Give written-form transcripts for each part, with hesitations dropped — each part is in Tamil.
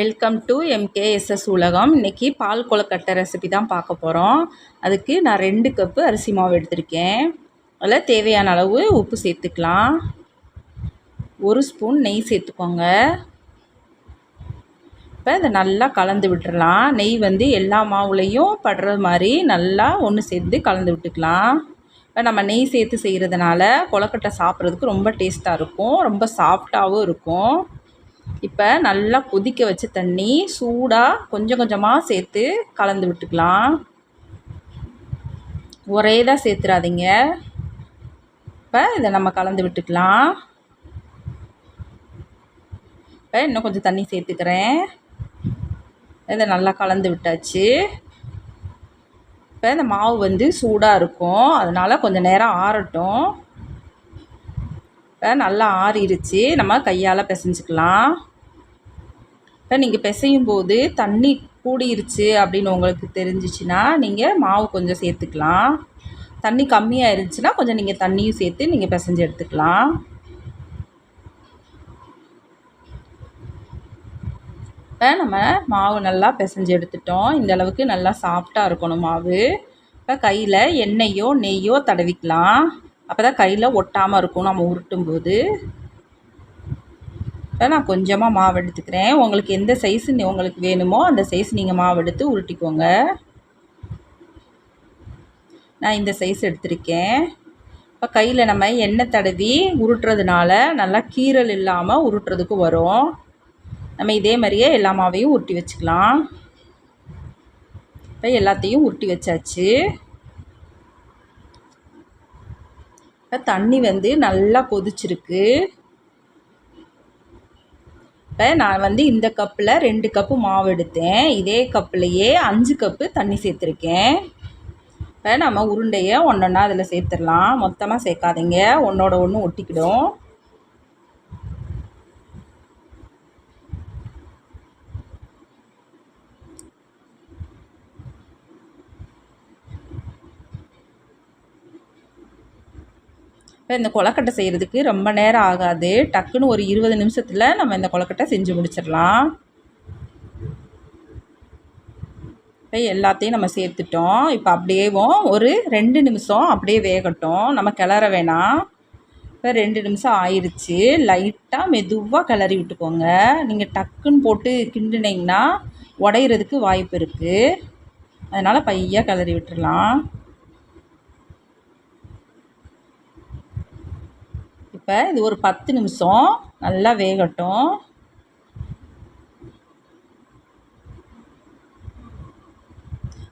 வெல்கம் டு MKSS உலகம். இன்றைக்கி பால் கொழுக்கட்டை ரெசிபி தான் பார்க்க போகிறோம். அதுக்கு நான் 2 கப்பு அரிசி மாவு எடுத்திருக்கேன். அதில் தேவையான அளவு உப்பு சேர்த்துக்கலாம். 1 ஸ்பூன் நெய் சேர்த்துக்கோங்க. இப்போ இதை நல்லா கலந்து விட்டுடலாம். நெய் வந்து எல்லா மாவுலேயும் படுற மாதிரி நல்லா ஒன்று சேர்த்து கலந்து விட்டுக்கலாம். இப்போ நம்ம நெய் சேர்த்து செய்கிறதுனால கொழுக்கட்டை சாப்பிட்றதுக்கு ரொம்ப டேஸ்ட்டாக இருக்கும், ரொம்ப சாஃப்டாகவும் இருக்கும். இப்போ நல்லா கொதிக்க வச்ச தண்ணி சூடாக கொஞ்சம் கொஞ்சமாக சேர்த்து கலந்து விட்டுக்கலாம். ஒரே தான் சேர்த்துறாதீங்க. இப்போ இதை நம்ம கலந்து விட்டுக்கலாம். இப்போ இன்னும் கொஞ்சம் தண்ணி சேர்த்துக்கிறேன். இதை நல்லா கலந்து விட்டாச்சு. இப்போ இந்த மாவு வந்து சூடாக இருக்கும், அதனால் கொஞ்சம் நேரம் ஆறட்டும். இப்போ நல்லா ஆறிடுச்சு. நம்ம கையால் பிசைஞ்சிக்கலாம். இப்போ நீங்கள் பிசையும் போது தண்ணி கூடிருச்சு அப்படின்னு உங்களுக்கு தெரிஞ்சிச்சுன்னா நீங்கள் மாவு கொஞ்சம் சேர்த்துக்கலாம். தண்ணி கம்மியாக இருந்துச்சுன்னா கொஞ்சம் நீங்கள் தண்ணியும் சேர்த்து நீங்கள் பிசைஞ்சு எடுத்துக்கலாம். இப்போ நம்ம மாவு நல்லா பிசைஞ்சு எடுத்துட்டோம். இந்த அளவுக்கு நல்லா சாஃப்டாக இருக்கணும் மாவு. இப்போ கையில் எண்ணெயோ நெய்யோ தடவிக்கலாம். அப்போ தான் கையில் ஒட்டாமல் இருக்கும் நம்ம உருட்டும்போது. இப்போ நான் கொஞ்சமாக மாவு எடுத்துக்கிறேன். உங்களுக்கு எந்த சைஸு உங்களுக்கு வேணுமோ அந்த சைஸ் நீங்கள் மாவு எடுத்து உருட்டிக்கோங்க. நான் இந்த சைஸ் எடுத்திருக்கேன். இப்போ கையில் நம்ம எண்ணெய் தடவி உருட்டுறதுனால நல்லா கீறல் இல்லாமல் உருட்டுறதுக்கு வரும். நம்ம இதே மாதிரியே எல்லா மாவையும் உருட்டி வச்சுக்கலாம். இப்போ எல்லாத்தையும் உருட்டி வச்சாச்சு. இப்போ தண்ணி வந்து நல்லா கொதிச்சிருக்கு. இப்போ நான் வந்து இந்த கப்பில் 2 கப்பு மாவு எடுத்தேன். இதே கப்புலையே 5 கப்பு தண்ணி சேர்த்துருக்கேன். இப்போ நம்ம உருண்டையை ஒன்றொன்னா அதில் சேர்த்துடலாம். மொத்தமாக சேர்க்காதீங்க, ஒன்றோட ஒன்று ஒட்டிக்கிடும். இப்போ இந்த கொழுக்கட்டை செய்கிறதுக்கு ரொம்ப நேரம் ஆகாது. டக்குன்னு ஒரு 20 நிமிஷத்தில் நம்ம இந்த கொழுக்கட்டை செஞ்சு முடிச்சிடலாம். இப்போ எல்லாத்தையும் நம்ம சேர்த்துட்டோம். இப்போ அப்படியேவும் ஒரு 2 நிமிஷம் அப்படியே வேகட்டும், நம்ம கிளற வேணாம். இப்போ 2 நிமிஷம் ஆயிடுச்சு. லைட்டாக மெதுவாக கிளறி விட்டுக்கோங்க. நீங்கள் டக்குன்னு போட்டு கிண்டுனீங்கன்னா உடையிறதுக்கு வாய்ப்பு இருக்குது. அதனால் பையாக கிளறி விட்டுடலாம். இப்போ இது ஒரு 10 நிமிஷம் நல்லா வேகட்டும்.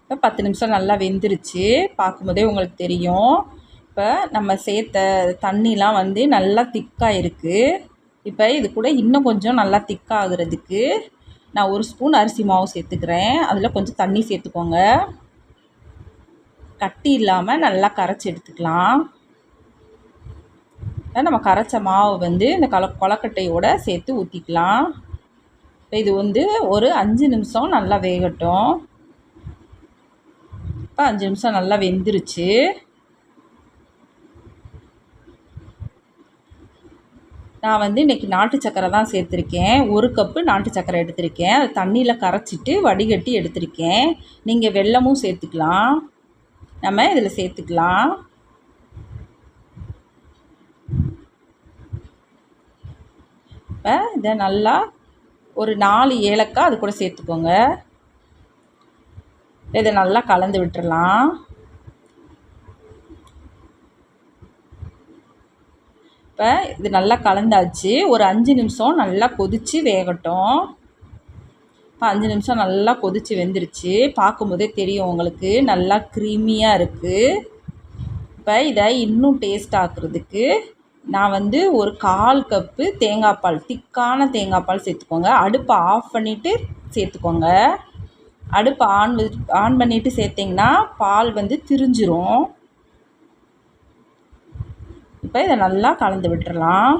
இப்போ 10 நிமிஷம் நல்லா வெந்துருச்சு. பார்க்கும்போதே உங்களுக்கு தெரியும். இப்போ நம்ம சேர்த்த தண்ணிலாம் வந்து நல்லா திக்காக இருக்குது. இப்போ இது கூட இன்னும் கொஞ்சம் நல்லா திக்காகிறதுக்கு நான் 1 ஸ்பூன் அரிசி மாவு சேர்த்துக்கிறேன். அதில் கொஞ்சம் தண்ணி சேர்த்துக்கோங்க. கட்டி இல்லாமல் நல்லா கரைச்சி எடுத்துக்கலாம். நம்ம கரைச்ச மாவு வந்து இந்த கொழுக்கட்டையோடு சேர்த்து ஊற்றிக்கலாம். இப்போ இது வந்து ஒரு 5 நிமிஷம் நல்லா வேகட்டும். இப்போ 5 நிமிஷம் நல்லா வெந்துருச்சு. நான் வந்து இன்றைக்கி நாட்டு சக்கரை தான் சேர்த்துருக்கேன். 1 கப்பு நாட்டு சக்கரை எடுத்திருக்கேன். அது தண்ணியில் கரைச்சிட்டு வடிகட்டி எடுத்திருக்கேன். நீங்கள் வெல்லமும் சேர்த்துக்கலாம். நம்ம இதில் சேர்த்துக்கலாம். இப்போ இதை நல்லா ஒரு 4 ஏலக்காய் அது கூட சேர்த்துக்கோங்க. இதை நல்லா கலந்து விட்டுடலாம். இப்போ இது நல்லா கலந்தாச்சு. ஒரு 5 நிமிஷம் நல்லா கொதித்து வேகட்டும். இப்போ 5 நிமிஷம் நல்லா கொதித்து வெந்துருச்சு. பார்க்கும்போதே தெரியும் உங்களுக்கு நல்லா க்ரீமியாக இருக்குது. இப்போ இதை இன்னும் டேஸ்ட் ஆக்குறதுக்கு நான் வந்து ஒரு 1/4 கப்பு தேங்காய் பால், திக்கான தேங்காய் பால் சேர்த்துக்கோங்க. அடுப்பை ஆஃப் பண்ணிவிட்டு சேர்த்துக்கோங்க. அடுப்பை ஆன் பண்ணிவிட்டு சேர்த்திங்கன்னா பால் வந்து திரிஞ்சிரும். இப்போ இதை நல்லா கலந்து விட்டுறலாம்.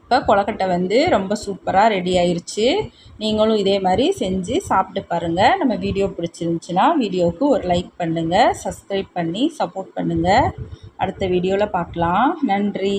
இப்போ கொழுக்கட்டை வந்து ரொம்ப சூப்பராக ரெடி ஆயிடுச்சு. நீங்களும் இதே மாதிரி செஞ்சு சாப்பிட்டு பாருங்கள். நம்ம வீடியோ பிடிச்சிருந்துச்சின்னா வீடியோவுக்கு ஒரு லைக் பண்ணுங்கள், சப்ஸ்கிரைப் பண்ணி சப்போர்ட் பண்ணுங்கள். அடுத்த வீடியோவில் பார்க்கலாம். நன்றி.